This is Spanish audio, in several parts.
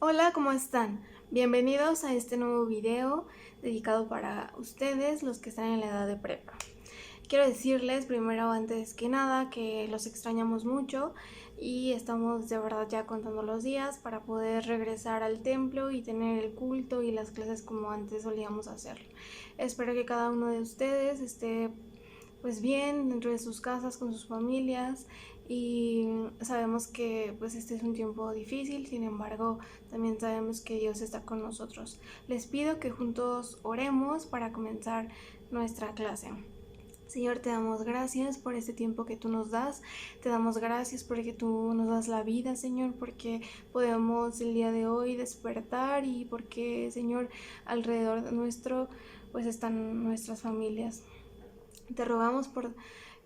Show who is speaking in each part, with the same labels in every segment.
Speaker 1: Hola, ¿cómo están? Bienvenidos a este nuevo video dedicado para ustedes, los que están en la edad de prepa. Quiero decirles primero, antes que nada, que los extrañamos mucho y estamos de verdad ya contando los días para poder regresar al templo y tener el culto y las clases como antes solíamos hacerlo. Espero que cada uno de ustedes esté pues bien dentro de sus casas con sus familias, y sabemos que pues este es un tiempo difícil. Sin embargo, también sabemos que Dios está con nosotros. Les pido que juntos oremos para comenzar nuestra clase. Señor, te damos gracias por este tiempo que tú nos das. Te damos gracias porque tú nos das la vida, Señor, porque podemos el día de hoy despertar y porque, Señor, alrededor de nuestro pues están nuestras familias. Te rogamos por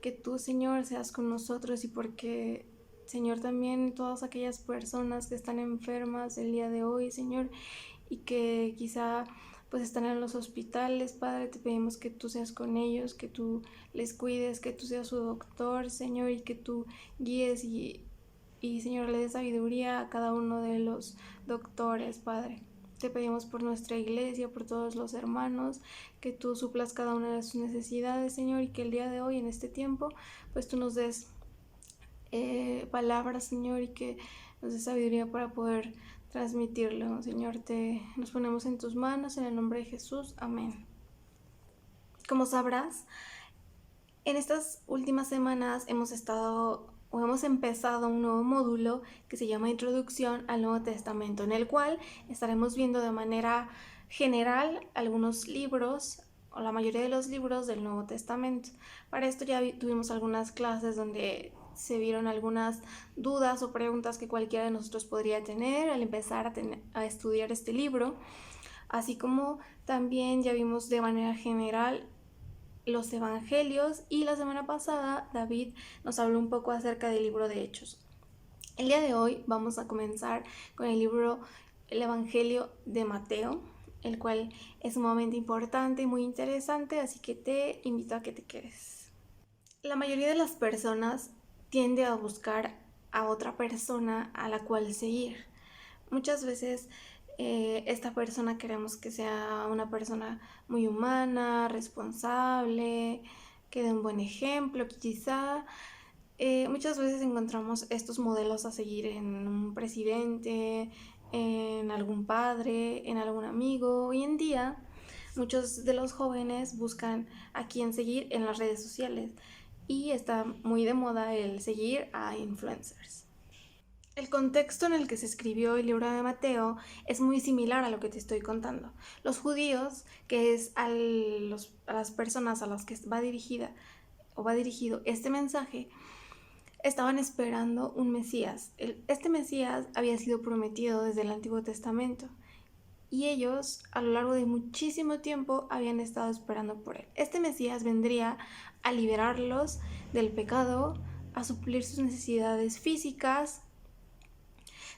Speaker 1: que tú, Señor, seas con nosotros, y porque, Señor, también todas aquellas personas que están enfermas el día de hoy, Señor, y que quizá pues están en los hospitales, Padre, te pedimos que tú seas con ellos, que tú les cuides, que tú seas su doctor, Señor, y que tú guíes y Señor, le des sabiduría a cada uno de los doctores, Padre. Te pedimos por nuestra iglesia, por todos los hermanos, que tú suplas cada una de sus necesidades, Señor, y que el día de hoy, en este tiempo, pues tú nos des palabras, Señor, y que nos des sabiduría para poder transmitirlo. Señor, nos ponemos en tus manos, en el nombre de Jesús. Amén. Como sabrás, en estas últimas semanas hemos empezado un nuevo módulo que se llama Introducción al Nuevo Testamento, en el cual estaremos viendo de manera general algunos libros, o la mayoría de los libros del Nuevo Testamento. Para esto ya tuvimos algunas clases donde se vieron algunas dudas o preguntas que cualquiera de nosotros podría tener al empezar a estudiar este libro, así como también ya vimos de manera general los evangelios, y la semana pasada David nos habló un poco acerca del libro de Hechos. El día de hoy vamos a comenzar con el evangelio de Mateo, el cual es sumamente importante y muy interesante, así que te invito a que te quedes. La mayoría de las personas tiende a buscar a otra persona a la cual seguir. Muchas veces esta persona queremos que sea una persona muy humana, responsable, que dé un buen ejemplo, quizá. Muchas veces encontramos estos modelos a seguir en un presidente, en algún padre, en algún amigo. Hoy en día, muchos de los jóvenes buscan a quién seguir en las redes sociales, y está muy de moda el seguir a influencers. El contexto en el que se escribió el libro de Mateo es muy similar a lo que te estoy contando. Los judíos, que es a las personas a las que va dirigida o va dirigido este mensaje, estaban esperando un Mesías. Este Mesías había sido prometido desde el Antiguo Testamento, y ellos a lo largo de muchísimo tiempo habían estado esperando por él. Este Mesías vendría a liberarlos del pecado, a suplir sus necesidades físicas.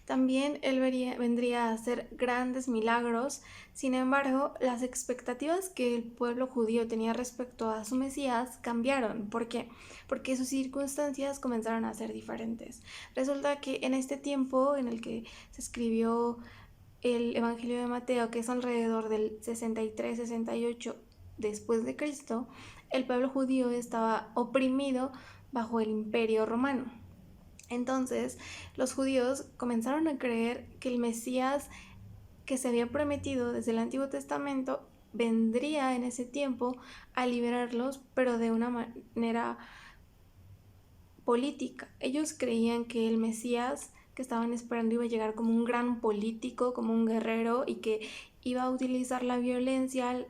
Speaker 1: También él vendría a hacer grandes milagros. Sin embargo, las expectativas que el pueblo judío tenía respecto a su Mesías cambiaron. ¿Por qué? Porque sus circunstancias comenzaron a ser diferentes. Resulta que en este tiempo en el que se escribió el Evangelio de Mateo, que es alrededor del 63-68 después de Cristo, el pueblo judío estaba oprimido bajo el Imperio Romano. Entonces, los judíos comenzaron a creer que el Mesías que se había prometido desde el Antiguo Testamento vendría en ese tiempo a liberarlos, pero de una manera política. Ellos creían que el Mesías que estaban esperando iba a llegar como un gran político, como un guerrero, y que iba a utilizar la violencia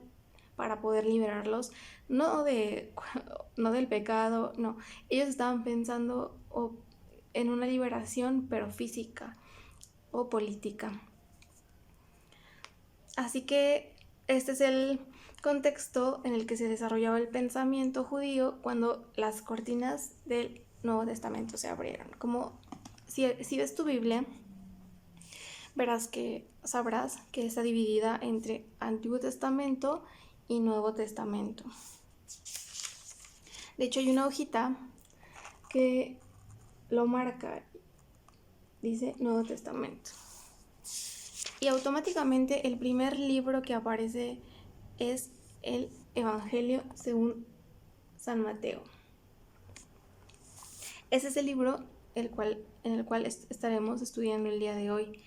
Speaker 1: para poder liberarlos, no del pecado, no. Ellos estaban pensando en una liberación, pero física o política. Así que este es el contexto en el que se desarrollaba el pensamiento judío cuando las cortinas del Nuevo Testamento se abrieron. Como si ves tu Biblia, sabrás que está dividida entre Antiguo Testamento y Nuevo Testamento. De hecho, hay una hojita que lo marca, dice Nuevo Testamento. y automáticamente el primer libro que aparece es el Evangelio según San Mateo. Ese es el libro en el cual estaremos estudiando el día de hoy.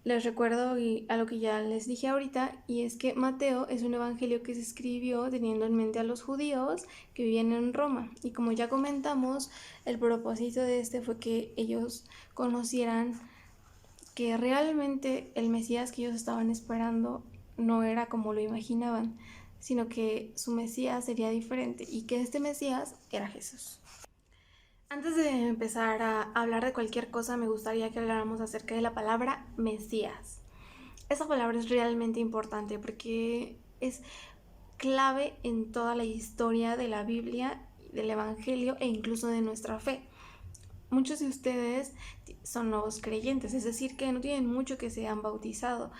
Speaker 1: Les recuerdo a lo que ya les dije ahorita, y es que Mateo es un evangelio que se escribió teniendo en mente a los judíos que vivían en Roma. Y como ya comentamos, el propósito de este fue que ellos conocieran que realmente el Mesías que ellos estaban esperando no era como lo imaginaban, sino que su Mesías sería diferente y que este Mesías era Jesús. Antes de empezar a hablar de cualquier cosa, me gustaría que habláramos acerca de la palabra Mesías. Esa palabra es realmente importante porque es clave en toda la historia de la Biblia, del Evangelio e incluso de nuestra fe. Muchos de ustedes son nuevos creyentes, es decir, que no tienen mucho que se han bautizado.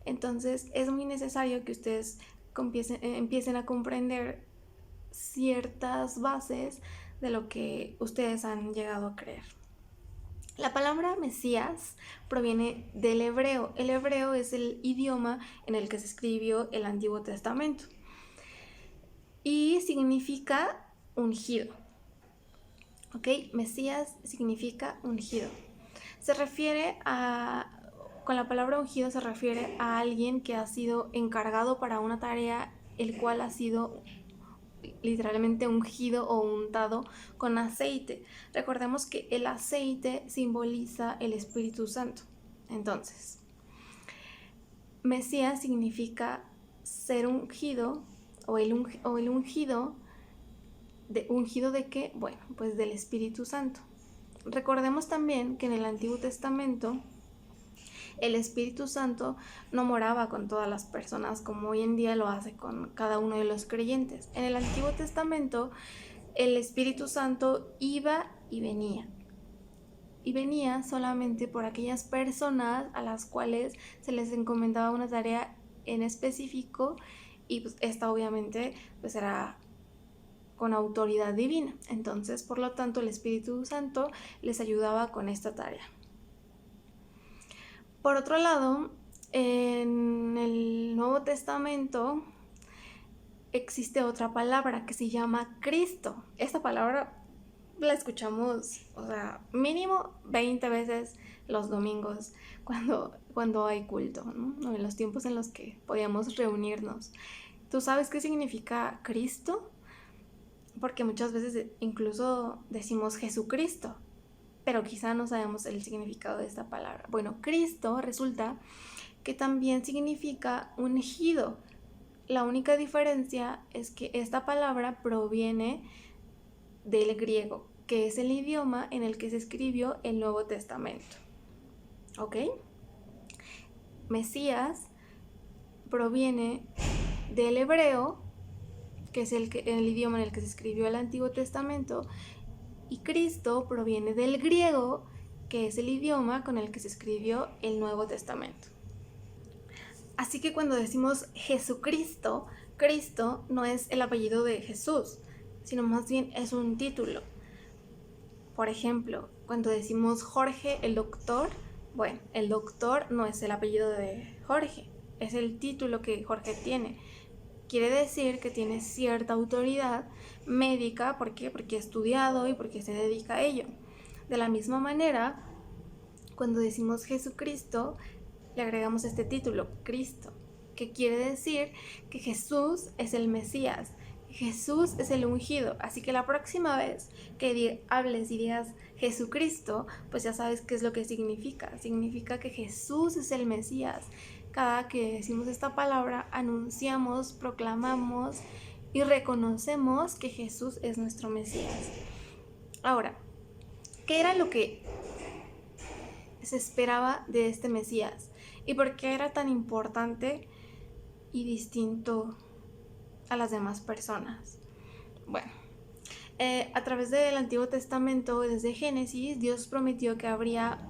Speaker 1: Entonces es muy necesario que ustedes empiecen a comprender ciertas bases de lo que ustedes han llegado a creer. La palabra Mesías proviene del hebreo. El hebreo es el idioma en el que se escribió el Antiguo Testamento y significa ungido. ¿Ok? Mesías significa ungido. Con la palabra ungido se refiere a alguien que ha sido encargado para una tarea, el cual ha sido literalmente ungido o untado con aceite. Recordemos que el aceite simboliza el Espíritu Santo. Entonces, Mesías significa ser ungido o el ungido. ¿Ungido de qué? Bueno, pues del Espíritu Santo. Recordemos también que en el Antiguo Testamento el Espíritu Santo no moraba con todas las personas como hoy en día lo hace con cada uno de los creyentes. En el Antiguo Testamento el Espíritu Santo iba y venía. Y venía solamente por aquellas personas a las cuales se les encomendaba una tarea en específico, y pues esta obviamente pues era con autoridad divina. Entonces, por lo tanto, el Espíritu Santo les ayudaba con esta tarea. Por otro lado, en el Nuevo Testamento existe otra palabra que se llama Cristo. Esta palabra la escuchamos, mínimo 20 veces los domingos cuando hay culto, ¿no? En los tiempos en los que podíamos reunirnos. ¿Tú sabes qué significa Cristo? Porque muchas veces incluso decimos Jesucristo, pero quizá no sabemos el significado de esta palabra. Bueno, Cristo resulta que también significa ungido. La única diferencia es que esta palabra proviene del griego, que es el idioma en el que se escribió el Nuevo Testamento. ¿Ok? Mesías proviene del hebreo, que es el idioma en el que se escribió el Antiguo Testamento, y Cristo proviene del griego, que es el idioma con el que se escribió el Nuevo Testamento. Así que cuando decimos Jesucristo, Cristo no es el apellido de Jesús, sino más bien es un título. Por ejemplo, cuando decimos Jorge el doctor, bueno, el doctor no es el apellido de Jorge, es el título que Jorge tiene. Quiere decir que tiene cierta autoridad médica. ¿Por qué? Porque ha estudiado y porque se dedica a ello. De la misma manera, cuando decimos Jesucristo, le agregamos este título, Cristo, que quiere decir que Jesús es el Mesías, Jesús es el ungido. Así que la próxima vez que hables y digas Jesucristo, pues ya sabes qué es lo que significa. Significa que Jesús es el Mesías. Cada que decimos esta palabra, anunciamos, proclamamos y reconocemos que Jesús es nuestro Mesías. Ahora, ¿qué era lo que se esperaba de este Mesías? ¿Y por qué era tan importante y distinto a las demás personas? Bueno, a través del Antiguo Testamento, desde Génesis, Dios prometió que habría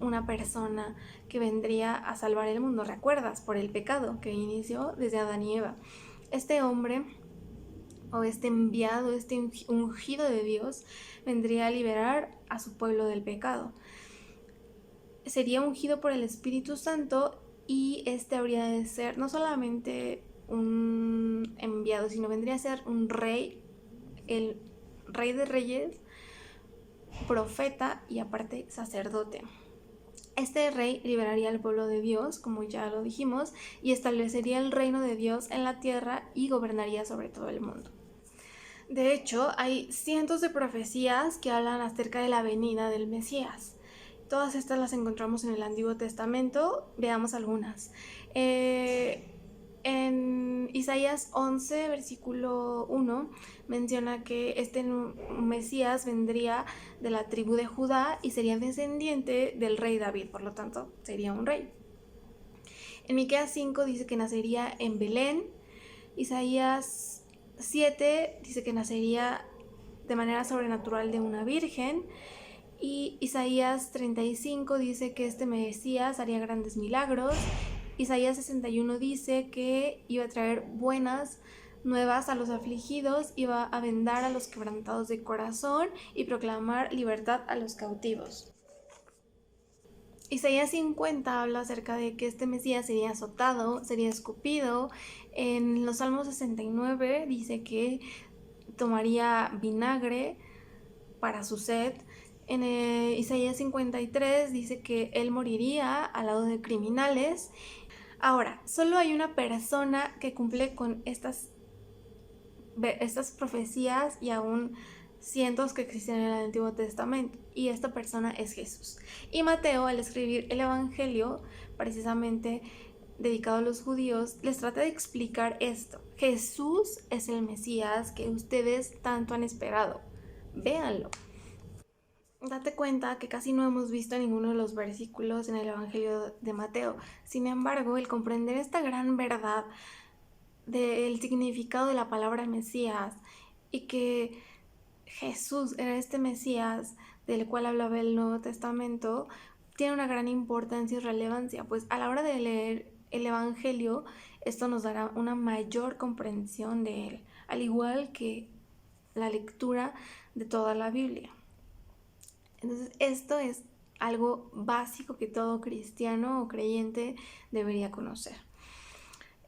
Speaker 1: una persona que vendría a salvar el mundo. ¿Recuerdas? Por el pecado que inició desde Adán y Eva. Este hombre, o este enviado, este ungido de Dios, vendría a liberar a su pueblo del pecado. sería ungido por el Espíritu Santo y este habría de ser no solamente un enviado, sino vendría a ser un rey, el rey de reyes, profeta y aparte sacerdote. Este rey liberaría al pueblo de Dios, como ya lo dijimos, y establecería el reino de Dios en la tierra y gobernaría sobre todo el mundo. De hecho, hay cientos de profecías que hablan acerca de la venida del Mesías. Todas estas las encontramos en el Antiguo Testamento. Veamos algunas. En Isaías 11, versículo 1, menciona que este Mesías vendría de la tribu de Judá y sería descendiente del rey David, por lo tanto, sería un rey. En Miqueas 5 dice que nacería en Belén. Isaías 7 dice que nacería de manera sobrenatural de una virgen. Y Isaías 35 dice que este Mesías haría grandes milagros. Isaías 61 dice que iba a traer buenas nuevas a los afligidos, iba a vendar a los quebrantados de corazón y proclamar libertad a los cautivos. Isaías 50 habla acerca de que este Mesías sería azotado, sería escupido. En los Salmos 69 dice que tomaría vinagre para su sed. En Isaías 53 dice que él moriría al lado de criminales. Ahora, solo hay una persona que cumple con estas profecías y aún cientos que existen en el Antiguo Testamento, y esta persona es Jesús. Y Mateo, al escribir el Evangelio precisamente dedicado a los judíos, les trata de explicar esto. Jesús es el Mesías que ustedes tanto han esperado. Véanlo. Date cuenta que casi no hemos visto ninguno de los versículos en el Evangelio de Mateo. Sin embargo, el comprender esta gran verdad del significado de la palabra Mesías y que Jesús era este Mesías del cual hablaba el Nuevo Testamento, tiene una gran importancia y relevancia, pues a la hora de leer el Evangelio, esto nos dará una mayor comprensión de él, al igual que la lectura de toda la Biblia. Entonces, esto es algo básico que todo cristiano o creyente debería conocer.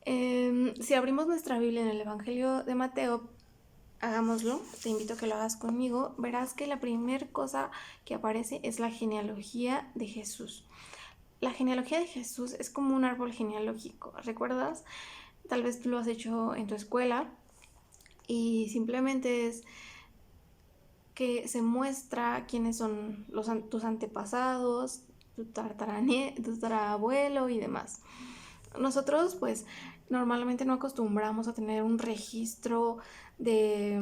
Speaker 1: Si abrimos nuestra Biblia en el Evangelio de Mateo, hagámoslo, te invito a que lo hagas conmigo, verás que la primera cosa que aparece es la genealogía de Jesús. La genealogía de Jesús es como un árbol genealógico, ¿recuerdas? Tal vez tú lo has hecho en tu escuela y simplemente es que se muestra quiénes son tus antepasados, tu tatarabuelo y demás. Nosotros pues normalmente no acostumbramos a tener un registro de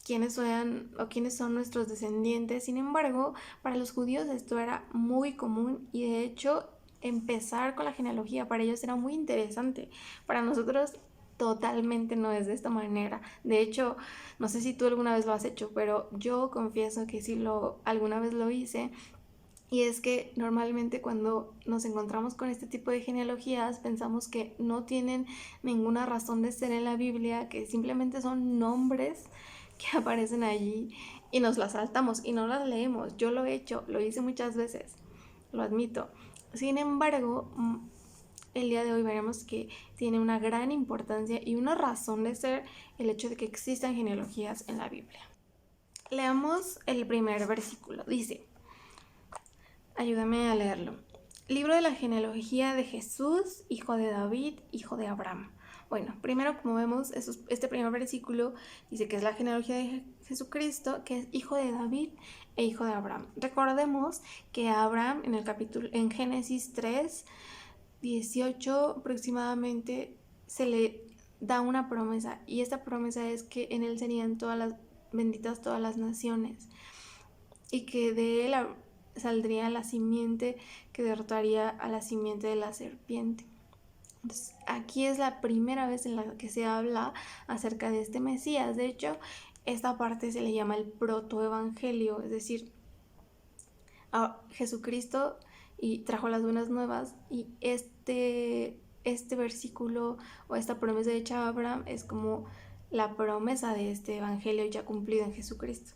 Speaker 1: quiénes son o quiénes son nuestros descendientes. Sin embargo, para los judíos esto era muy común y de hecho empezar con la genealogía para ellos era muy interesante. Para nosotros totalmente no es de esta manera. De hecho, no sé si tú alguna vez lo has hecho, pero yo confieso que sí alguna vez lo hice. Y es que normalmente cuando nos encontramos con este tipo de genealogías pensamos que no tienen ninguna razón de ser en la Biblia, que simplemente son nombres que aparecen allí y nos las saltamos y no las leemos. Yo lo he hecho, lo hice muchas veces, lo admito. Sin embargo, el día de hoy veremos que tiene una gran importancia y una razón de ser el hecho de que existan genealogías en la Biblia. Leamos el primer versículo. Dice, ayúdame a leerlo. Libro de la genealogía de Jesús, hijo de David, hijo de Abraham. Bueno, primero, como vemos, este primer versículo dice que es la genealogía de Jesucristo, que es hijo de David e hijo de Abraham. Recordemos que a Abraham en Génesis 3, 18 aproximadamente, se le da una promesa, y esta promesa es que en él serían benditas todas las naciones y que de él saldría la simiente que derrotaría a la simiente de la serpiente. Entonces, aquí es la primera vez en la que se habla acerca de este Mesías. De hecho, esta parte se le llama el protoevangelio, es decir, a Jesucristo y trajo las buenas nuevas, y este versículo o esta promesa hecha a Abraham es como la promesa de este evangelio ya cumplido en Jesucristo.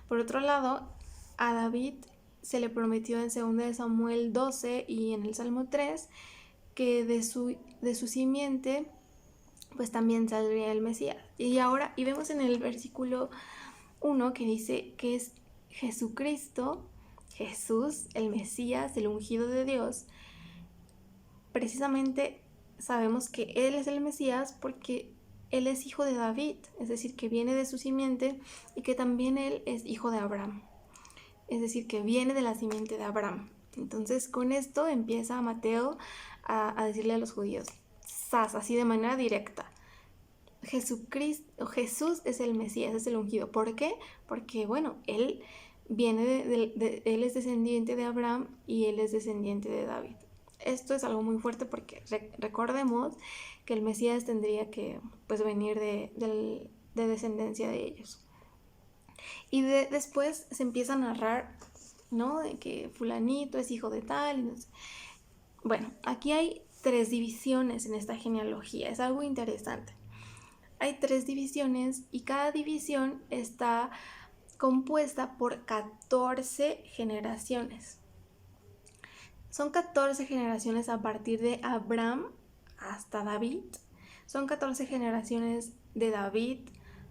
Speaker 1: Por otro lado, a David se le prometió en 2 de Samuel 12 y en el Salmo 3 que de su simiente pues también saldría el Mesías. Y vemos en el versículo 1 que dice que es Jesucristo, Jesús, el Mesías, el ungido de Dios. Precisamente sabemos que Él es el Mesías porque Él es hijo de David, es decir, que viene de su simiente, y que también Él es hijo de Abraham, es decir, que viene de la simiente de Abraham. Entonces con esto empieza Mateo a decirle a los judíos, así de manera directa, Jesús es el Mesías, es el ungido. ¿Por qué? Porque, bueno, él viene él es descendiente de Abraham y él es descendiente de David. Esto es algo muy fuerte porque recordemos que el Mesías tendría que pues venir de descendencia de ellos. Y después se empieza a narrar, ¿no? De que fulanito es hijo de tal y no sé. Bueno, aquí hay 3 divisiones en esta genealogía, es algo interesante. Hay 3 divisiones y cada división está compuesta por 14 generaciones. Son 14 generaciones a partir de Abraham hasta David. Son 14 generaciones de David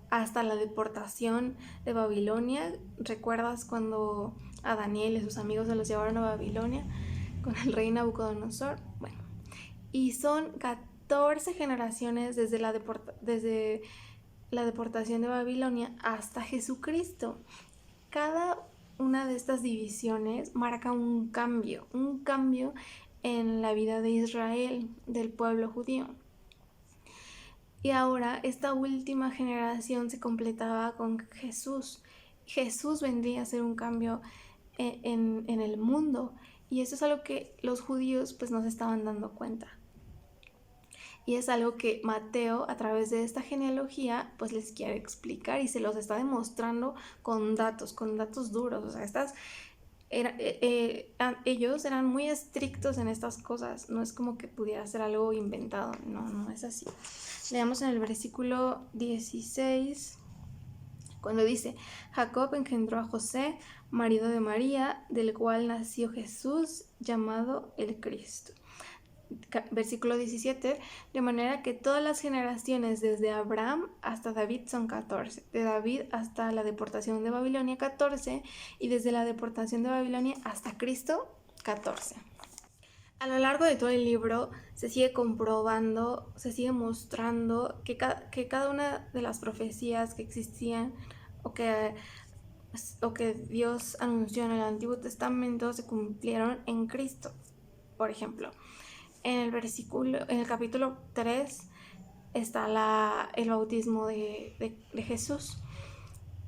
Speaker 1: hasta la deportación de Babilonia. ¿Recuerdas cuando a Daniel y sus amigos se los llevaron a Babilonia con el rey Nabucodonosor? Bueno, y son 14 generaciones desde la deportación de Babilonia hasta Jesucristo. Cada una de estas divisiones marca un cambio en la vida de Israel, del pueblo judío. Y ahora esta última generación se completaba con Jesús. Jesús vendría a ser un cambio en el mundo, y eso es algo que los judíos pues no se estaban dando cuenta. Y es algo que Mateo, a través de esta genealogía, pues les quiere explicar y se los está demostrando con datos duros. O sea, ellos eran muy estrictos en estas cosas. No es como que pudiera ser algo inventado. No es así. Leamos en el versículo 16, cuando dice: Jacob engendró a José, marido de María, del cual nació Jesús, llamado el Cristo. Versículo 17, de manera que todas las generaciones desde Abraham hasta David son 14, de David hasta la deportación de Babilonia 14, y desde la deportación de Babilonia hasta Cristo 14. A lo largo de todo el libro se sigue comprobando, se sigue mostrando que cada una de las profecías que existían o que Dios anunció en el Antiguo Testamento se cumplieron en Cristo. Por ejemplo, en el capítulo 3 está el bautismo de Jesús.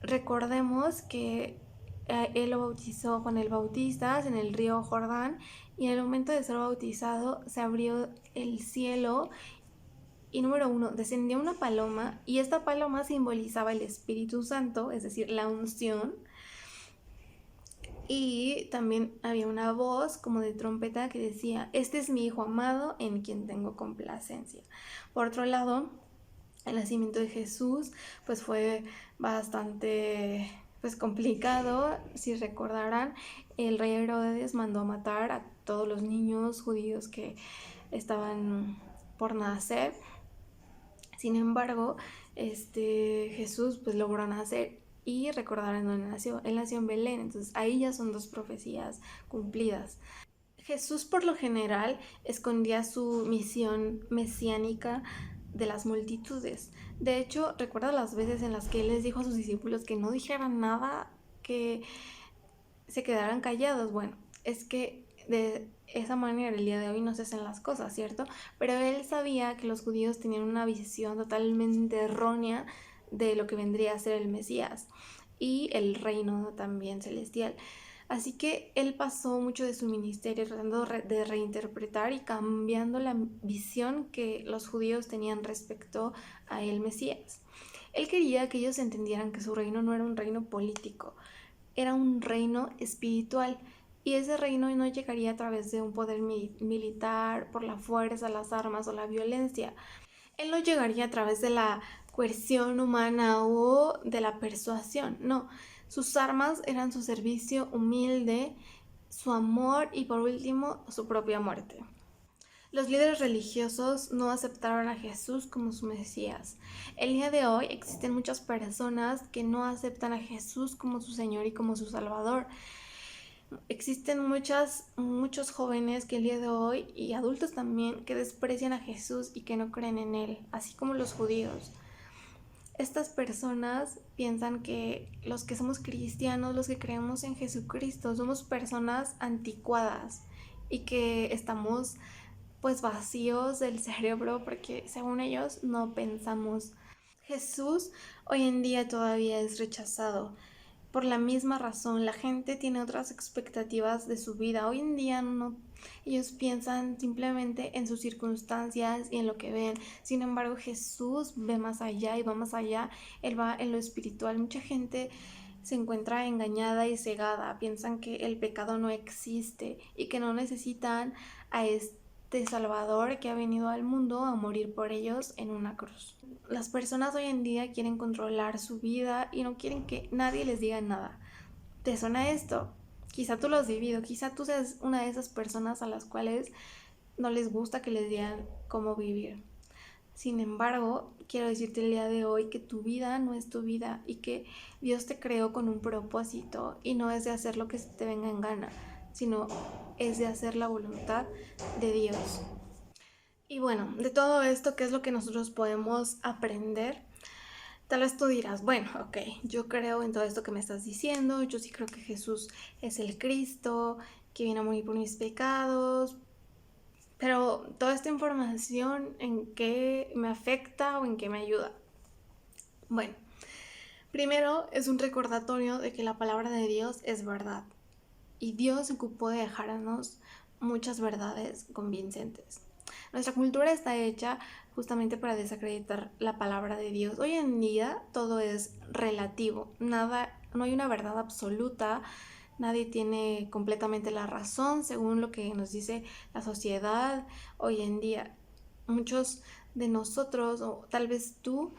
Speaker 1: Recordemos que él lo bautizó Juan el Bautista en el río Jordán, y en el momento de ser bautizado se abrió el cielo y número 1, descendió una paloma, y esta paloma simbolizaba el Espíritu Santo, es decir, la unción. Y también había una voz como de trompeta que decía: este es mi hijo amado en quien tengo complacencia. Por otro lado, el nacimiento de Jesús pues fue bastante complicado. Si recordarán, el rey Herodes mandó a matar a todos los niños judíos que estaban por nacer. Sin embargo, Jesús pues logró nacer. Y recordarán dónde nació. Él nació en Belén, entonces ahí ya son 2 profecías cumplidas. Jesús por lo general escondía su misión mesiánica de las multitudes. De hecho, recuerda las veces en las que él les dijo a sus discípulos que no dijeran nada, que se quedaran callados. Bueno, es que de esa manera el día de hoy no se hacen las cosas, ¿cierto? Pero él sabía que los judíos tenían una visión totalmente errónea de lo que vendría a ser el Mesías y el reino también celestial. Así que él pasó mucho de su ministerio tratando de reinterpretar y cambiando la visión que los judíos tenían respecto a el Mesías. Él quería que ellos entendieran que su reino no era un reino político, era un reino espiritual. Y ese reino no llegaría a través de un poder militar, por la fuerza, las armas o la violencia. Él no llegaría a través de la coerción humana o de la persuasión, no, Sus armas eran su servicio humilde, su amor y por último su propia muerte. Los líderes religiosos no aceptaron a Jesús como su Mesías. El día de hoy existen muchas personas que no aceptan a Jesús como su Señor y como su Salvador. Existen muchos jóvenes que el día de hoy, y adultos también, que desprecian a Jesús y que no creen en Él, así como los judíos. Estas personas piensan que los que somos cristianos, los que creemos en Jesucristo, somos personas anticuadas y que estamos pues vacíos del cerebro porque según ellos no pensamos. Jesús hoy en día todavía es rechazado. Por la misma razón, la gente tiene otras expectativas de su vida. Hoy en día no, ellos piensan simplemente en sus circunstancias y en lo que ven. Sin embargo, Jesús ve más allá y va más allá. Él va en lo espiritual. Mucha gente se encuentra engañada y cegada. Piensan que el pecado no existe y que no necesitan a este Salvador que ha venido al mundo a morir por ellos en una cruz. Las personas hoy en día quieren controlar su vida y no quieren que nadie les diga nada. ¿Te suena esto? Quizá tú lo has vivido, quizá tú seas una de esas personas a las cuales no les gusta que les digan cómo vivir. Sin embargo, quiero decirte el día de hoy que tu vida no es tu vida y que Dios te creó con un propósito y no es de hacer lo que se te venga en gana, sino es de hacer la voluntad de Dios. Y bueno, de todo esto, ¿qué es lo que nosotros podemos aprender? Tal vez tú dirás, bueno, ok, yo creo en todo esto que me estás diciendo, yo sí creo que Jesús es el Cristo, que viene a morir por mis pecados, pero toda esta información, ¿en qué me afecta o en qué me ayuda? Bueno, primero es un recordatorio de que la palabra de Dios es verdad y Dios se ocupó de dejarnos muchas verdades convincentes. Nuestra cultura está hecha justamente para desacreditar la palabra de Dios. Hoy en día todo es relativo, nada, no hay una verdad absoluta, nadie tiene completamente la razón según lo que nos dice la sociedad hoy en día. Muchos de nosotros, o tal vez tú,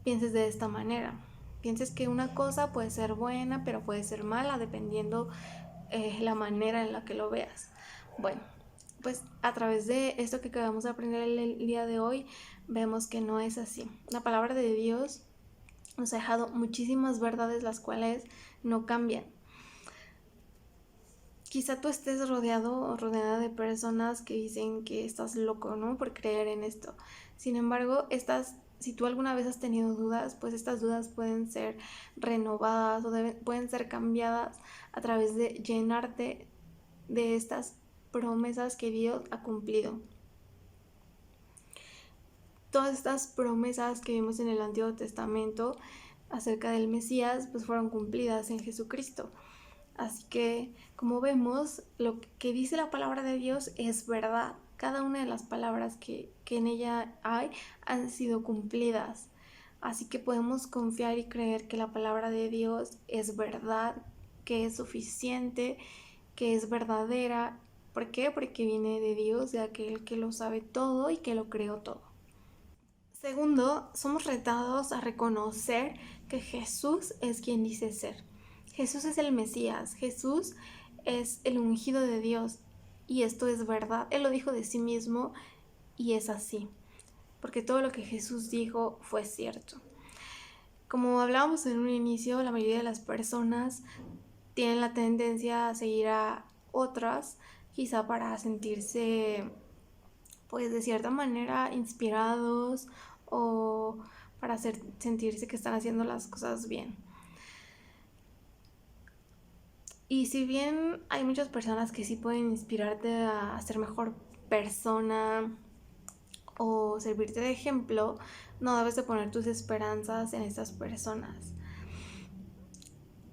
Speaker 1: pienses de esta manera. Pienses que una cosa puede ser buena, pero puede ser mala, dependiendo la manera en la que lo veas. Bueno, pues a través de esto que acabamos de aprender el día de hoy, vemos que no es así. La palabra de Dios nos ha dejado muchísimas verdades las cuales no cambian. Quizá tú estés rodeado o rodeada de personas que dicen que estás loco, ¿no? Por creer en esto. Sin embargo, si tú alguna vez has tenido dudas, pues estas dudas pueden ser renovadas o pueden ser cambiadas a través de llenarte de estas promesas que Dios ha cumplido. Todas estas promesas que vimos en el Antiguo Testamento acerca del Mesías, pues fueron cumplidas en Jesucristo. Así que, como vemos, lo que dice la palabra de Dios es verdad. Cada una de las palabras que en ella hay han sido cumplidas. Así que podemos confiar y creer que la palabra de Dios es verdad, que es suficiente, que es verdadera. ¿Por qué? Porque viene de Dios, de aquel que lo sabe todo y que lo creó todo. Segundo, somos retados a reconocer que Jesús es quien dice ser. Jesús es el Mesías, Jesús es el ungido de Dios y esto es verdad. Él lo dijo de sí mismo y es así, porque todo lo que Jesús dijo fue cierto. Como hablábamos en un inicio, la mayoría de las personas tienen la tendencia a seguir a otras, quizá para sentirse, pues de cierta manera, inspirados o para sentirse que están haciendo las cosas bien. Y si bien hay muchas personas que sí pueden inspirarte a ser mejor persona o servirte de ejemplo, no debes de poner tus esperanzas en estas personas.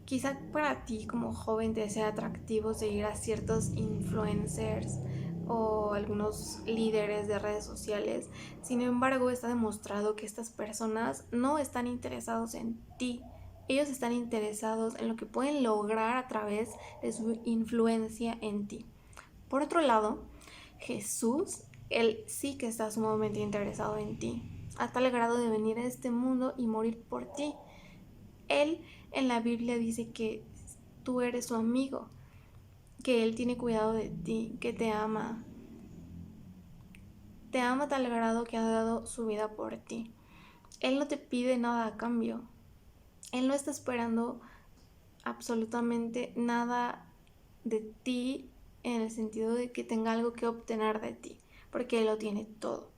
Speaker 1: Quizá para ti como joven te sea atractivo seguir a ciertos influencers o algunos líderes de redes sociales. Sin embargo, está demostrado que estas personas no están interesados en ti. Ellos están interesados en lo que pueden lograr a través de su influencia en ti. Por otro lado, Jesús, él sí que está sumamente interesado en ti, a tal grado de venir a este mundo y morir por ti. Él en la Biblia dice que tú eres su amigo, que Él tiene cuidado de ti, que te ama a tal grado que ha dado su vida por ti. Él no te pide nada a cambio. Él no está esperando absolutamente nada de ti en el sentido de que tenga algo que obtener de ti, porque Él lo tiene todo.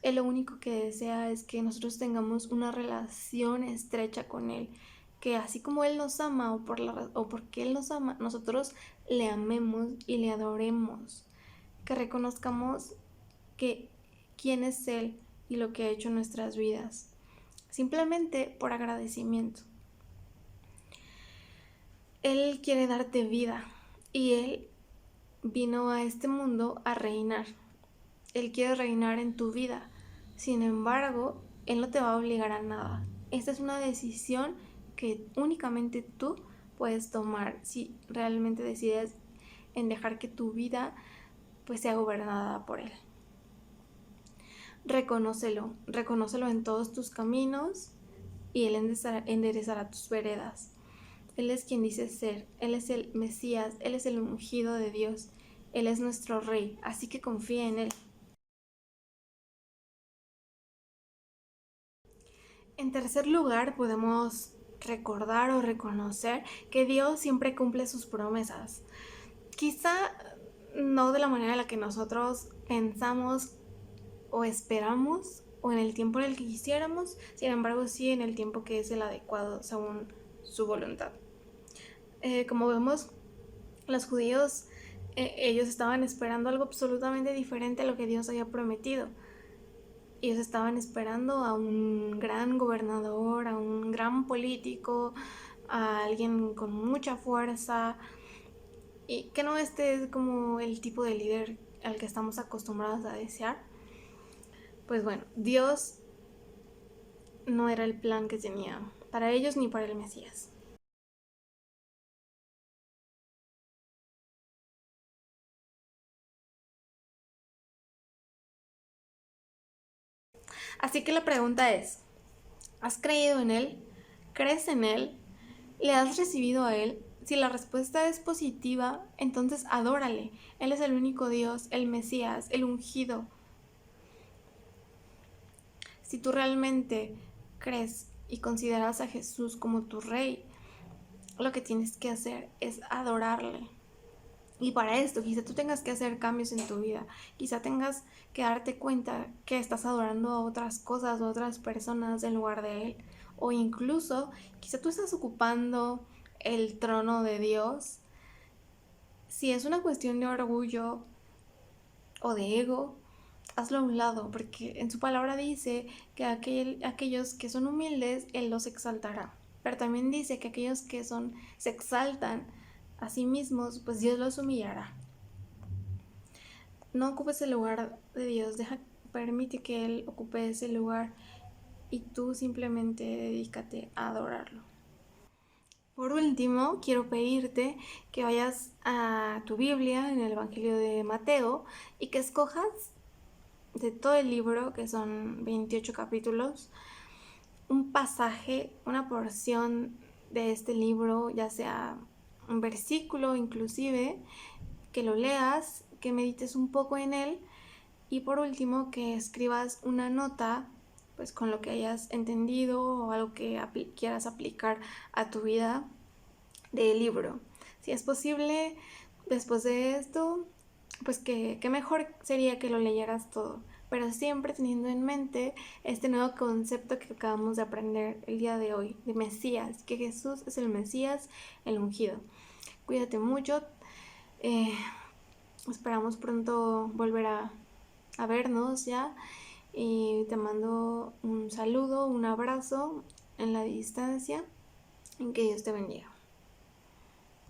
Speaker 1: Él lo único que desea es que nosotros tengamos una relación estrecha con Él, que así como Él nos ama o porque Él nos ama, nosotros le amemos y le adoremos, que reconozcamos que quién es Él y lo que ha hecho en nuestras vidas, simplemente por agradecimiento. Él quiere darte vida y Él vino a este mundo a reinar. Él quiere reinar en tu vida. Sin embargo, Él no te va a obligar a nada. Esta es una decisión que únicamente tú puedes tomar si realmente decides en dejar que tu vida pues sea gobernada por Él. Reconócelo en todos tus caminos y Él enderezará tus veredas. Él es quien dice ser, Él es el Mesías, Él es el ungido de Dios, Él es nuestro Rey, así que confía en Él. En tercer lugar, podemos recordar o reconocer que Dios siempre cumple sus promesas. Quizá no de la manera en la que nosotros pensamos o esperamos o en el tiempo en el que quisiéramos, sin embargo sí en el tiempo que es el adecuado según su voluntad. Como vemos, los judíos, ellos estaban esperando algo absolutamente diferente a lo que Dios había prometido. Ellos estaban esperando a un gran gobernador, a un gran político, a alguien con mucha fuerza, y que no esté como el tipo de líder al que estamos acostumbrados a desear. Pues bueno, Dios no era el plan que tenía para ellos ni para el Mesías. Así que la pregunta es, ¿has creído en Él? ¿Crees en Él? ¿Le has recibido a Él? Si la respuesta es positiva, entonces adórale. Él es el único Dios, el Mesías, el ungido. Si tú realmente crees y consideras a Jesús como tu Rey, lo que tienes que hacer es adorarle. Y para esto quizá tú tengas que hacer cambios en tu vida, quizá tengas que darte cuenta que estás adorando a otras cosas o a otras personas en lugar de Él. O incluso quizá tú estás ocupando el trono de Dios. Si es una cuestión de orgullo o de ego, hazlo a un lado, porque en su palabra dice que aquellos que son humildes, Él los exaltará. Pero también dice que aquellos que se exaltan a sí mismos, pues Dios los humillará. No ocupes el lugar de Dios, permite que Él ocupe ese lugar y tú simplemente dedícate a adorarlo. Por último, quiero pedirte que vayas a tu Biblia en el Evangelio de Mateo y que escojas de todo el libro, que son 28 capítulos, un pasaje, una porción de este libro, ya sea un versículo inclusive, que lo leas, que medites un poco en él y por último que escribas una nota pues con lo que hayas entendido o algo que quieras aplicar a tu vida del libro. Si es posible, después de esto, pues que mejor sería que lo leyeras todo, pero siempre teniendo en mente este nuevo concepto que acabamos de aprender el día de hoy, de Mesías, que Jesús es el Mesías, el ungido. Cuídate mucho, eh, esperamos pronto volver a vernos ya y te mando un saludo, un abrazo en la distancia y que Dios te bendiga.